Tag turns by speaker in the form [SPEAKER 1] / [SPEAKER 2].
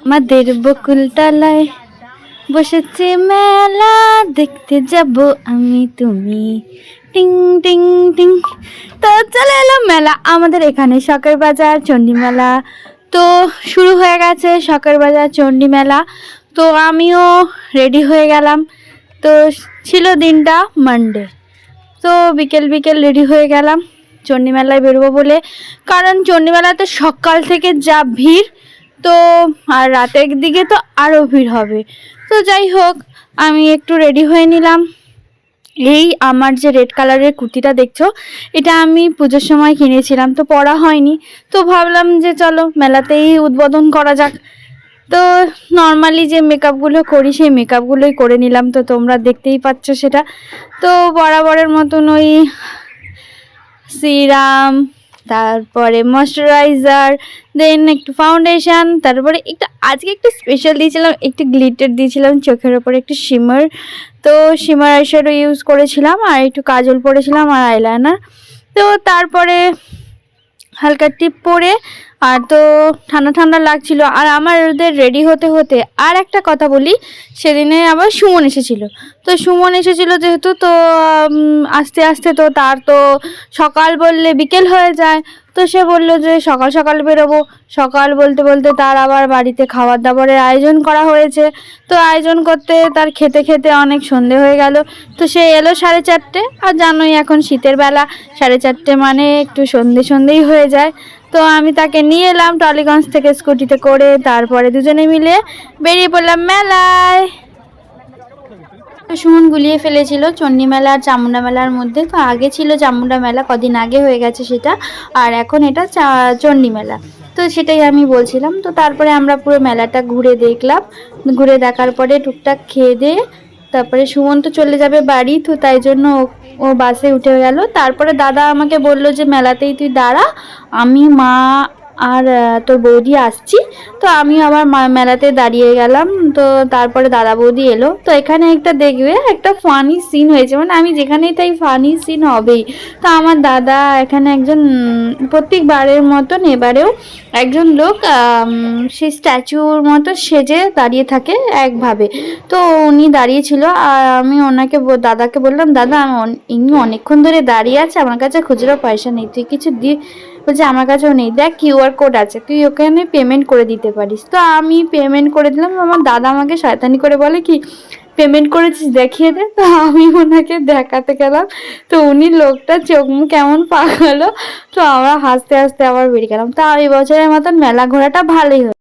[SPEAKER 1] আমাদের বকুল তলায় বসেছে মেলা, দেখতে যাব আমি তুমি, টিং টিং টিং। তো চলে এলো মেলা আমাদের এখানে, শখের বাজার চণ্ডী মেলা। তো শুরু হয়ে গেছে শখের বাজার চণ্ডী মেলা। তো আমিও রেডি হয়ে গেলাম। তো ছিল দিনটা মানডে। তো বিকেল বিকেল রেডি হয়ে গেলাম চণ্ডী মেলায় বেরোবো বলে, কারণ চণ্ডী মেলাতে সকাল থেকে যা ভিড়, তো আর রাতের দিকে তো আরও ভিড় হবে। তো যাই হোক, আমি একটু রেডি হয়ে নিলাম। এই আমার যে রেড কালারের কুর্তিটা দেখছো, এটা আমি পুজোর সময় কিনেছিলাম, তো পরা হয়নি। তো ভাবলাম যে চলো মেলাতেই উদ্বোধন করা যাক। তো নর্মালি যে মেকআপগুলো করি সেই মেকআপগুলোই করে নিলাম, তো তোমরা দেখতেই পাচ্ছ সেটা। তো বরাবরের মতন ওই সিরাম, তারপরে ময়শ্চারাইজার, দেন একটু ফাউন্ডেশন, তারপরে একটু আজকে একটু স্পেশাল দিয়েছিলাম, একটু গ্লিটার দিয়েছিলাম চোখের ওপরে, একটু শিমার। তো শিমার আইশ্যাডো ইউজ করেছিলাম, আর একটু কাজল পরেছিলাম, আর আইলাইনার। তো তারপরে হালকা টিপ পরে, আর তো ঠান্ডা ঠান্ডা লাগছিল। আর আমার ওদের রেডি হতে হতে আর একটা কথা বলি, সেদিনে আবার সুমন এসেছিলো। তো সুমন এসেছিলো যেহেতু, তো আস্তে আস্তে তো তার তো সকাল বললে বিকেল হয়ে যায়। তো সে বললো যে সকাল সকাল বেরোবো। সকাল বলতে বলতে তার আবার বাড়িতে খাবার দাবারের আয়োজন করা হয়েছে। তো আয়োজন করতে তার খেতে খেতে অনেক সন্ধে হয়ে গেল। তো সে এলো 4:30, আর জানোই এখন শীতের বেলা 4:30 মানে একটু সন্ধে সন্ধেই হয়ে যায়। তো আমি তাকে নিয়ে এলাম টলিগঞ্জ থেকে স্কুটিতে করে, তারপরে দুজনে মিলে বেরিয়ে পড়লাম মেলায়। তো সুমন গুলিয়ে ফেলেছিল চণ্ডী মেলা আর চামুন্ডা মেলার মধ্যে। তো আগে ছিল চামুন্ডা মেলা, কদিন আগে হয়ে গেছে সেটা, আর এখন এটা চণ্ডী মেলা। তো সেটাই আমি বলছিলাম। তো তারপরে আমরা পুরো মেলাটা ঘুরে দেখলাম। ঘুরে দেখার পরে টুকটাক খেয়ে দিয়ে তারপরে সুমন তো চলে যাবে বাড়ি, তো তাই জন্য ও বাসে উঠে গেল। তারপরে দাদা আমাকে বলল যে মেলাতেই তুই দাঁড়া, আমি মা আর তোর বৌদি আসছি। তো আমি আবার মেলাতে দাঁড়িয়ে গেলাম। তো তারপরে দাদা বৌদি এলো। তো এখানে একটা দেখবে একটা ফানি সিন হয়েছে, মানে আমি যেখানেই তাই ফানি সিন হবেই। তো আমার দাদা এখানে একজন প্রত্যেকবারের মতন এবারেও একজন লোক সেই স্ট্যাচুর মতো সেজে দাঁড়িয়ে থাকে একভাবে। তো উনি দাঁড়িয়েছিল, আর আমি ওনাকে দাদাকে বললাম, দাদা ইনি অনেকক্ষণ ধরে দাঁড়িয়ে আছে, আমার কাছে খুচরো পয়সা নেই, তুই কিছু বলছে আমার কাছেও নেই, দেখ কিউআর কোড আছে, তুই ওখানে পেমেন্ট করে দিতে পারিস। তো আমি পেমেন্ট করে দিলাম। আমার দাদা আমাকে শয়তানি করে বলে কি, পেমেন্ট করেছিস দেখিয়ে দে। তো আমি ওনাকে দেখাতে গেলাম। তো উনি লোকটা চোখ মুখ কেমন পাকালো। তো আমরা হাসতে হাসতে আবার বেরিয়ে গেলাম। তা এই বছরের মতন মেলা ঘোরাটা ভালোই হলো।